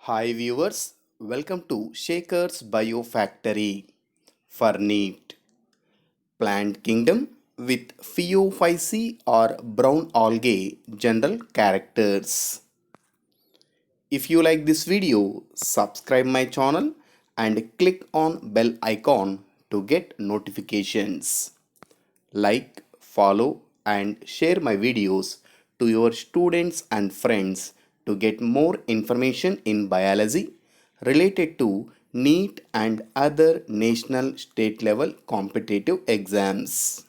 Hi viewers, welcome to Shaker's Biofactory for NEET Plant Kingdom with Phaeophyceae or brown algae general characters. If you like this video, subscribe my channel and click on bell icon to get notifications. Like, follow and share my videos to your students and friends to get more information in biology related to NEET and other national state level competitive exams.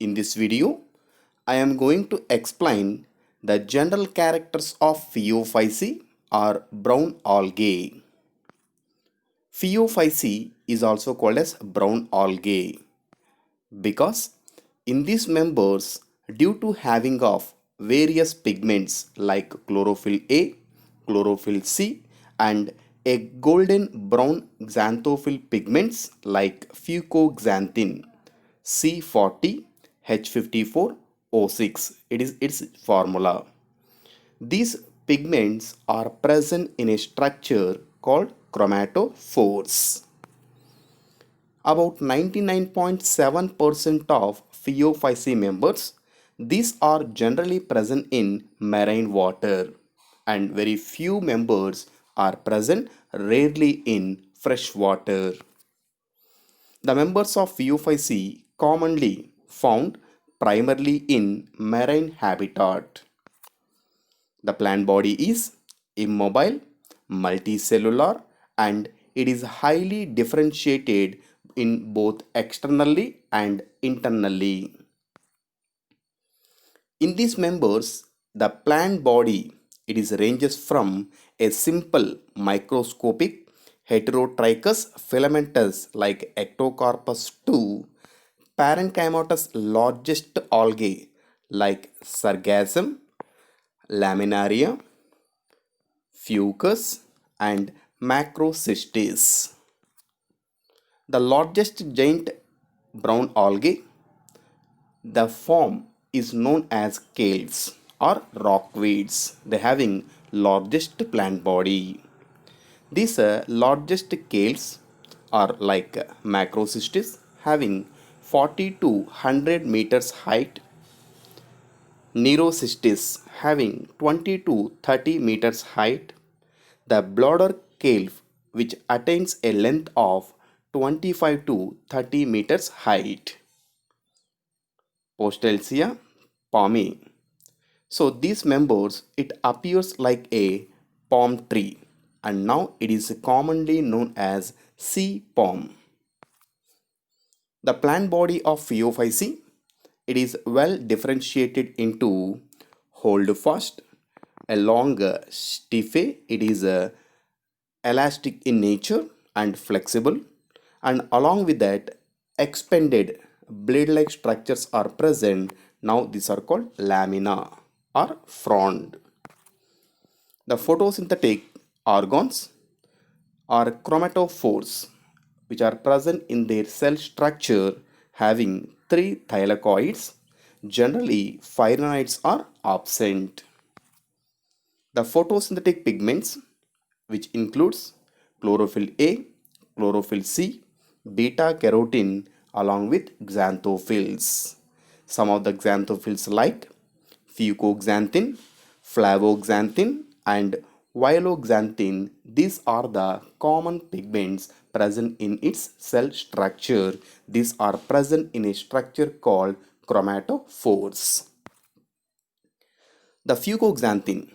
In this video, I am going to explain the general characters of Phaeophyceae or brown algae. Phaeophyceae is also called as brown algae because in these members, due to having of various pigments like chlorophyll A, chlorophyll C and a golden brown xanthophyll pigments like fucoxanthin C40 H54 O6, it is its formula. These pigments are present in a structure called chromatophores. About 99.7% of Phaeophyceae members, these are generally present in marine water and very few members are present rarely in fresh water. The members of Phaeophyceae commonly found primarily in marine habitat. The plant body is immobile, multicellular, and it is highly differentiated in both externally and internally. In these members, the plant body it is ranges from a simple microscopic heterotrichous filamentous like Ectocarpus to parenchymatous largest algae like Sargassum, Laminaria, Fucus, and Macrocystis. The largest giant brown algae, the form is known as scales or rockweeds. They having largest plant body. These largest scales are like Macrocystis having 40 to 100 meters height, Neurocystis having 20 to 30 meters height, the bladder calf which attains a length of 25 to 30 meters height. Postelsia palmae. So these members it appears like a palm tree and now it is commonly known as sea palm. The plant body of Phaeophyceae it is well differentiated into holdfast, a long stiffy, it is elastic in nature and flexible, and along with that expanded blade-like structures are present. Now these are called lamina or frond. The photosynthetic organs are chromatophores which are present in their cell structure having three thylakoids. Generally, pyrenoids are absent. The photosynthetic pigments, which includes chlorophyll A, chlorophyll C, beta carotene, along with xanthophylls. Some of the xanthophylls like fucoxanthin, flavoxanthin, and vioxanthin. These are the common pigments present in its cell structure. These are present in a structure called chromatophores. The fucoxanthin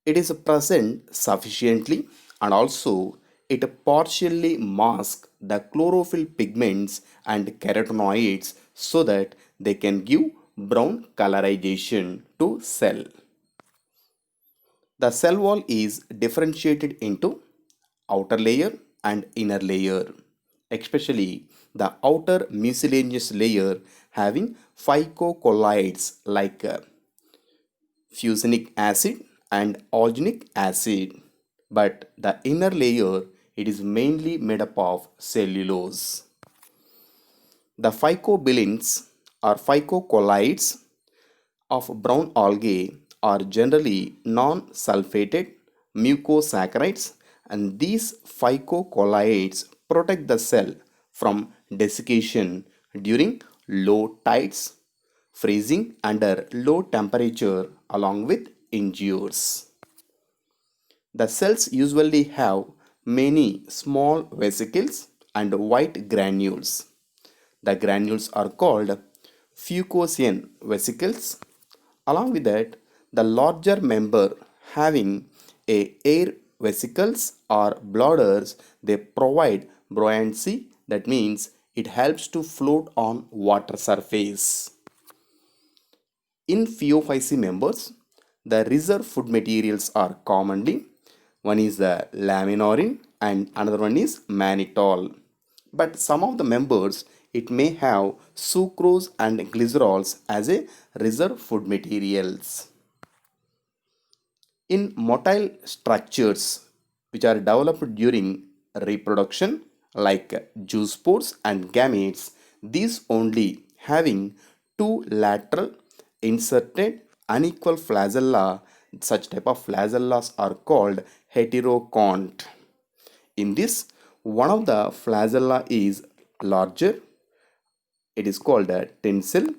it is present sufficiently and also it partially masks the chlorophyll pigments and carotenoids so that they can give brown colorization to cell. The cell wall is differentiated into outer layer and inner layer, especially the outer mucilaginous layer having phycocolloids like fucinic acid and organic acid, but the inner layer it is mainly made up of cellulose. The phycobilins or phycocolloids of brown algae are generally non-sulfated mucosaccharides, and these phycocolloids protect the cell from desiccation during low tides, freezing under low temperature along with injures. The cells usually have many small vesicles and white granules. The granules are called fucosian vesicles. Along with that, the larger member having a air vesicles or bladders, they provide buoyancy. That means it helps to float on water surface. In Phaeophyce members, the reserve food materials are commonly one is the laminorin and another one is mannitol. But some of the members it may have sucrose and glycerols as a reserve food materials. In motile structures which are developed during reproduction like zoospores and gametes, these only having two lateral inserted unequal flagella. Such type of flagellas are called heterocont. In this, one of the flagella is larger, it is called a tensile,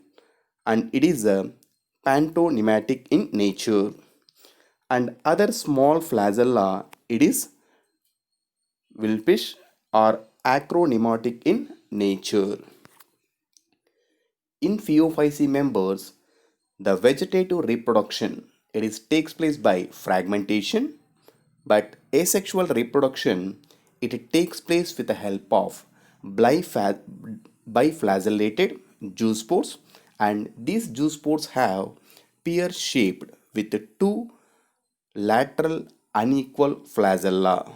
and it is a pantonymatic in nature, and other small flagella it is Wilpish or acronematic in nature. In Phaeophyce members, the vegetative reproduction it is takes place by fragmentation, but asexual reproduction it takes place with the help of biflagellated zoospores, and these zoospores have pear shaped with two lateral unequal flagella.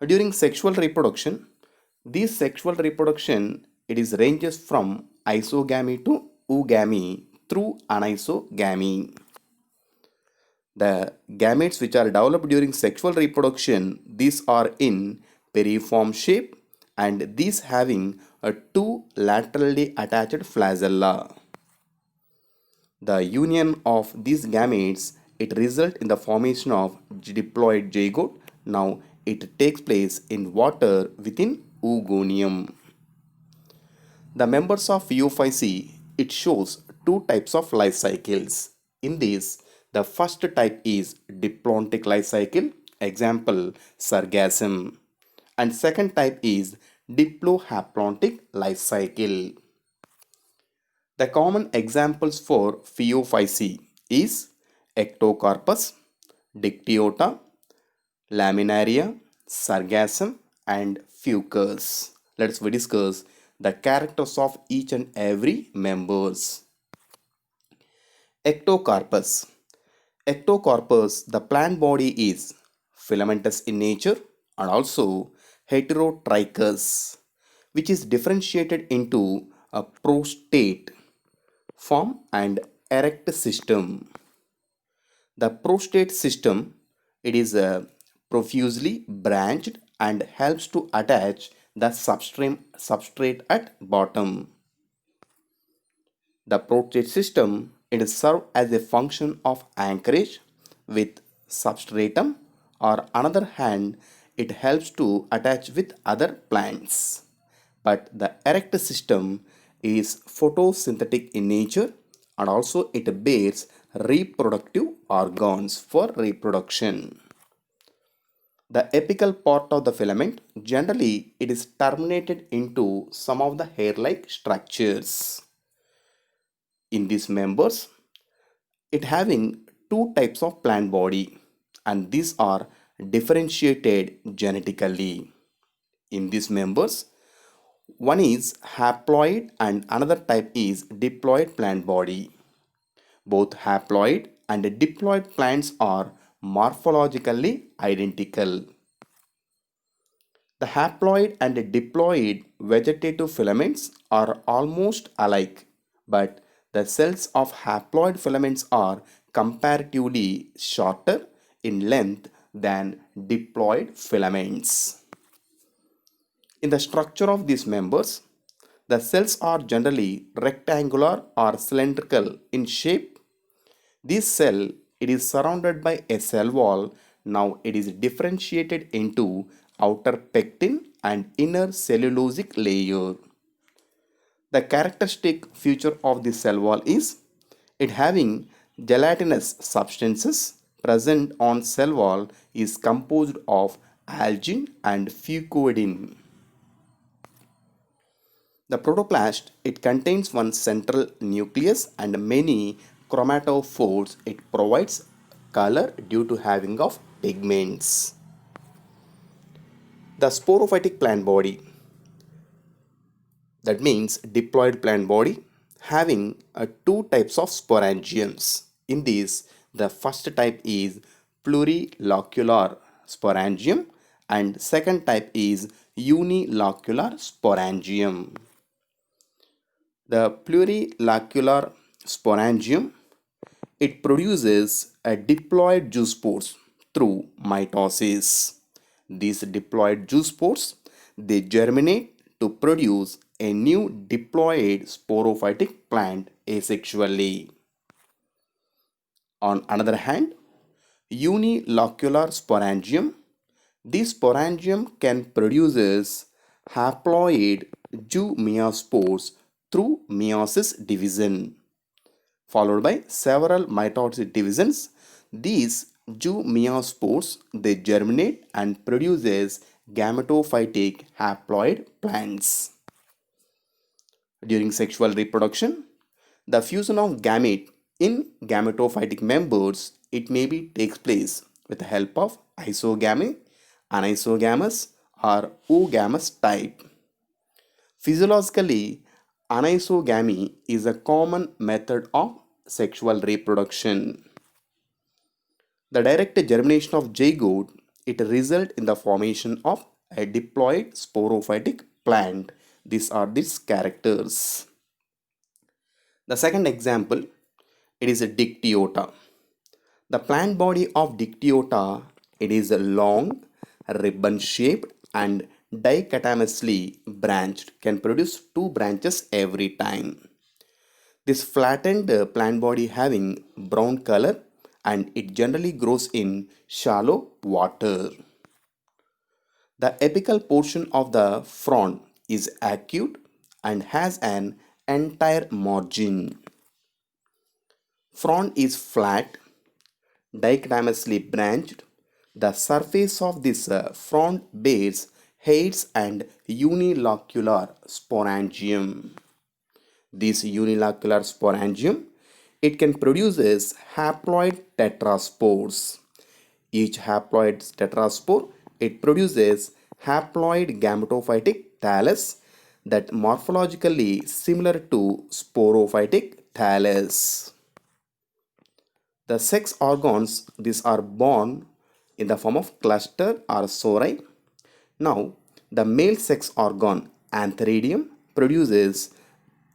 During sexual reproduction, this sexual reproduction it is ranges from isogamy to oogamy through anisogamy. The gametes which are developed during sexual reproduction, these are in periform shape and these having a two laterally attached flagella. The union of these gametes it result in the formation of diploid zygote. Now it takes place in water within oogonium. The members of Phaeophyce it shows two types of life cycles. In this, the first type is diplontic life cycle, example sargassum, and second type is diplohaplontic life cycle. The common examples for Phaeophyce is Ectocarpus, Dictyota, Laminaria, Sargassum, and Fucus. Let's discuss the characters of each and every members. Ectocarpus. Ectocarpus, the plant body is filamentous in nature and also heterotrichous, which is differentiated into a prostate form and erect system. The prostate system it is profusely branched and helps to attach the substrate at bottom. The prostate system it is served as a function of anchorage with substratum, or another hand it helps to attach with other plants. But the erect system is photosynthetic in nature and also it bears reproductive organs for reproduction. The apical part of the filament generally it is terminated into some of the hair-like structures. In these members, it having two types of plant body and these are differentiated genetically. In these members, one is haploid and another type is diploid plant body. Both haploid and diploid plants are morphologically identical. The haploid and diploid vegetative filaments are almost alike, but the cells of haploid filaments are comparatively shorter in length than diploid filaments. In the structure of these members, the cells are generally rectangular or cylindrical in shape. This cell it is surrounded by a cell wall. Now it is differentiated into outer pectin and inner cellulosic layer. The characteristic feature of the cell wall is it having gelatinous substances present on cell wall is composed of algin and fucoidin. The protoplast, it contains one central nucleus and many chromatophores. It provides color due to having of pigments. The sporophytic plant body, that means diploid plant body, having two types of sporangiums. In this, the first type is plurilocular sporangium and second type is unilocular sporangium. The plurilocular sporangium, it produces a diploid zoospores through mitosis. These diploid zoospores, they germinate to produce a new diploid sporophytic plant asexually. On another hand, unilocular sporangium, this sporangium can produce haploid zoomeospores through meiosis division, followed by several mitosis divisions. These zoomeospores, they germinate and produces gametophytic haploid plants. During sexual reproduction, the fusion of gamete in gametophytic members, it maybe takes place with the help of isogamy, anisogamous or oogamous type. Physiologically, anisogamy is a common method of sexual reproduction. The direct germination of zygote, it results in the formation of a diploid sporophytic plant. These are its characters. The second example, it is a Dictyota. The plant body of Dictyota, it is a long, ribbon-shaped and dichotomously branched, can produce two branches every time. This flattened plant body having brown color and it generally grows in shallow water. The apical portion of the frond is acute and has an entire margin. Frond is flat, dichotomously branched. The surface of this frond bears hairs and unilocular sporangium. This unilocular sporangium, it can produce haploid tetraspores. Each haploid tetraspore, it produces haploid gametophytic thallus that morphologically similar to sporophytic thallus. The sex organs, these are born in the form of cluster or sori. Now, the male sex organ antheridium produces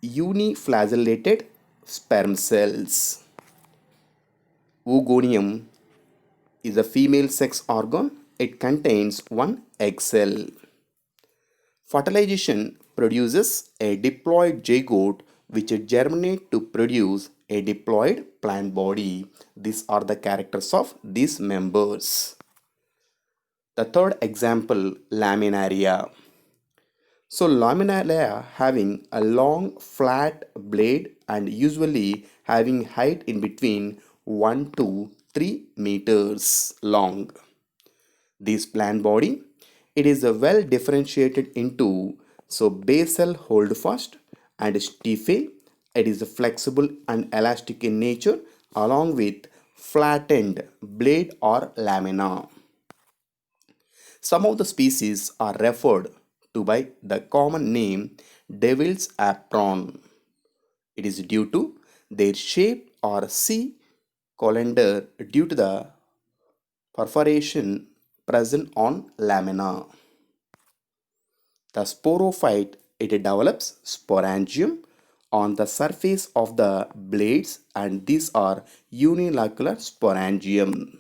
uniflagellated sperm cells. Oogonium is a female sex organ. It contains one egg cell. Fertilization produces a diploid zygote which germinate to produce a diploid plant body. These are the characters of these members. The third example, Laminaria. So Laminaria having a long flat blade and usually having height in between 1 to 3 meters long. This plant body, it is well differentiated into basal holdfast and stife. It is flexible and elastic in nature along with flattened blade or lamina. Some of the species are referred to by the common name devil's apron. It is due to their shape or C. colander due to the perforation present on lamina. The sporophyte, it develops sporangium on the surface of the blades and these are unilocular sporangium.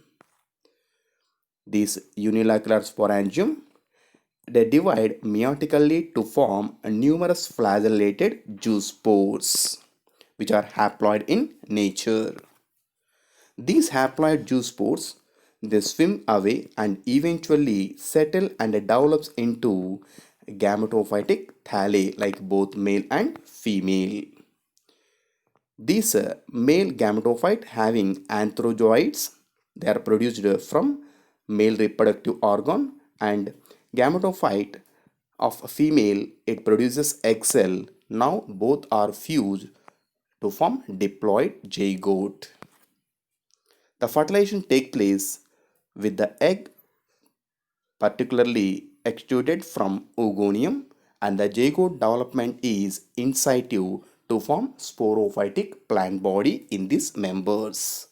These unilocular sporangium, they divide meiotically to form numerous flagellated zoospores which are haploid in nature. These haploid zoospores, they swim away and eventually settle and develops into gametophytic thalli like both male and female. These male gametophyte having anthrozoids, they are produced from male reproductive organ, and gametophyte of a female, it produces egg cell. Now both are fused to form diploid zygote. The fertilization take place with the egg particularly extruded from oogonium, and the zygote development is in situ to form sporophytic plant body in these members.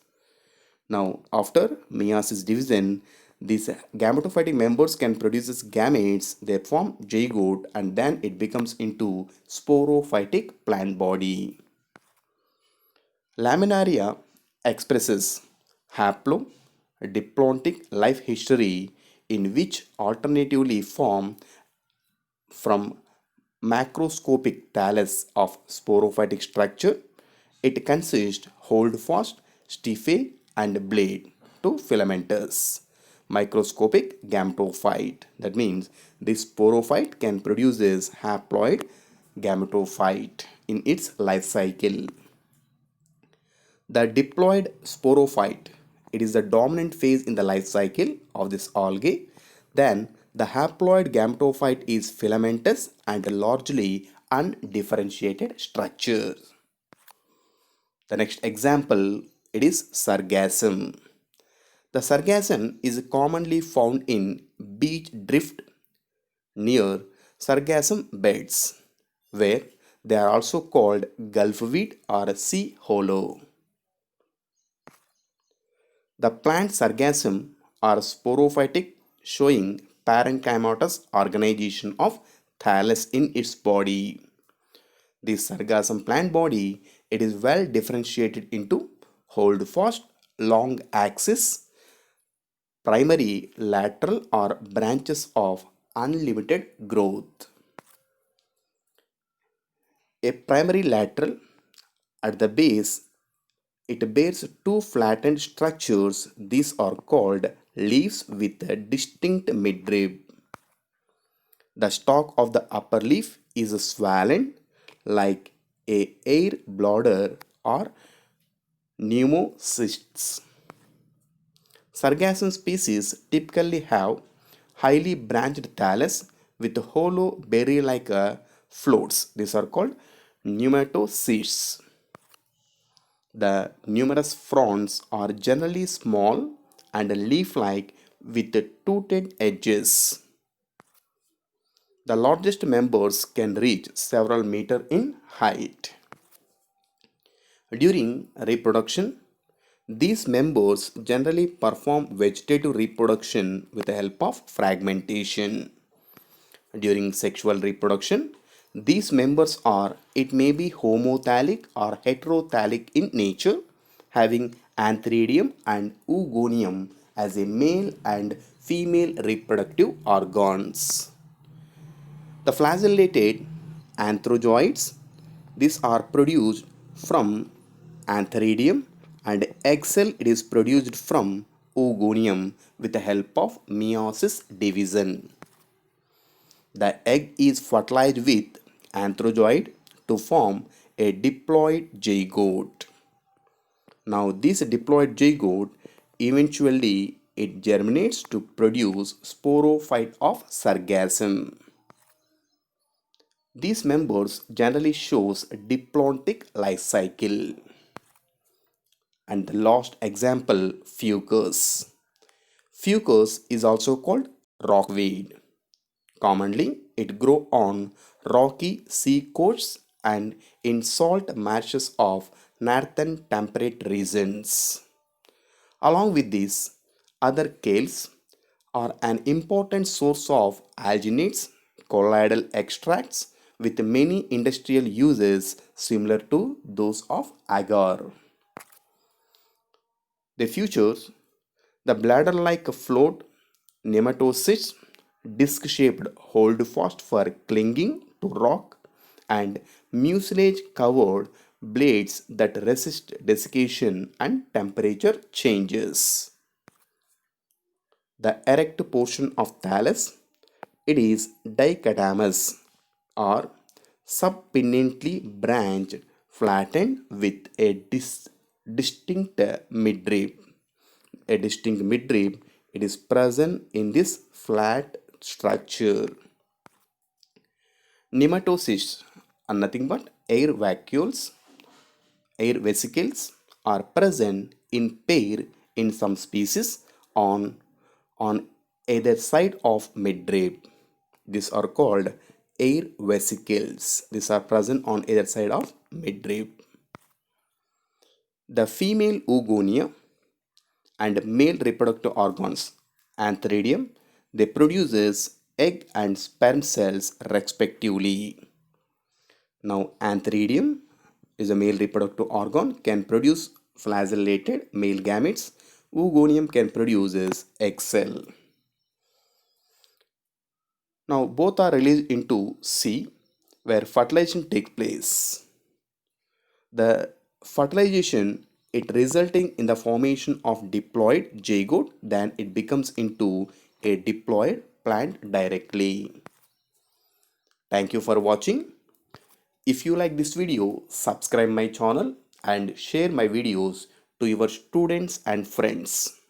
Now, after meiosis division, these gametophytic members can produce gametes, they form zygote, and then it becomes into sporophytic plant body. Laminaria expresses haplo diplontic life history in which alternatively form from macroscopic thallus of sporophytic structure. It consists holdfast, stiffle and blade to filamentous. Microscopic gametophyte. That means this sporophyte can produce this haploid gametophyte in its life cycle. The diploid sporophyte, it is the dominant phase in the life cycle of this algae. Then the haploid gametophyte is filamentous and largely undifferentiated structure. The next example, it is sargassum. The sargassum is commonly found in beach drift near sargassum beds, where they are also called gulfweed or sea hollow. The plant sargassum are sporophytic, showing parenchymatous organization of thallus in its body. This sargassum plant body, it is well differentiated into holdfast, long axis, primary, lateral or branches of unlimited growth. A primary lateral at the base, it bears two flattened structures. These are called leaves with a distinct midrib. The stalk of the upper leaf is swollen like a air bladder or pneumocysts. Sargassum species typically have highly branched thallus with hollow berry-like floats. These are called pneumatocysts. The numerous fronds are generally small and leaf-like with toothed edges. The largest members can reach several meters in height. During reproduction, these members generally perform vegetative reproduction with the help of fragmentation. During sexual reproduction, these members are, it may be homothallic or heterothallic in nature, having antheridium and oogonium as a male and female reproductive organs. The flagellated anthrozoids, these are produced from antheridium, and egg cell, it is produced from oogonium with the help of meiosis division. The egg is fertilized with anthrozoid to form a diploid zygote. Now this diploid zygote eventually it germinates to produce sporophyte of sargassum. These members generally shows diplontic life cycle. And the last example, fucus. Fucus is also called rockweed. Commonly, it grows on rocky sea coasts and in salt marshes of northern temperate regions. Along with these, other kales are an important source of alginates, colloidal extracts with many industrial uses similar to those of agar. The features the bladder-like float, nematocysts, disc-shaped holdfast for clinging to rock, and mucilage covered blades that resist desiccation and temperature changes. The erect portion of thallus, it is dichotomous or subpinnately branched, flattened with a distinct midrib. A distinct midrib, it is present in this flat structure. Nematocysts are nothing but air vesicles are present in pair in some species on either side of midrib. These are called air vesicles. These are present on either side of midrib. The female oogonia and male reproductive organs, antheridium, they produces egg and sperm cells respectively. Now, antheridium is a male reproductive organ, can produce flagellated male gametes. Oogonium can produce egg cell. Now, both are released into sea where fertilization takes place. The fertilization it resulting in the formation of diploid zygote, then it becomes into a diploid plant directly. Thank you for watching. If you like this video, subscribe my channel and share my videos to your students and friends.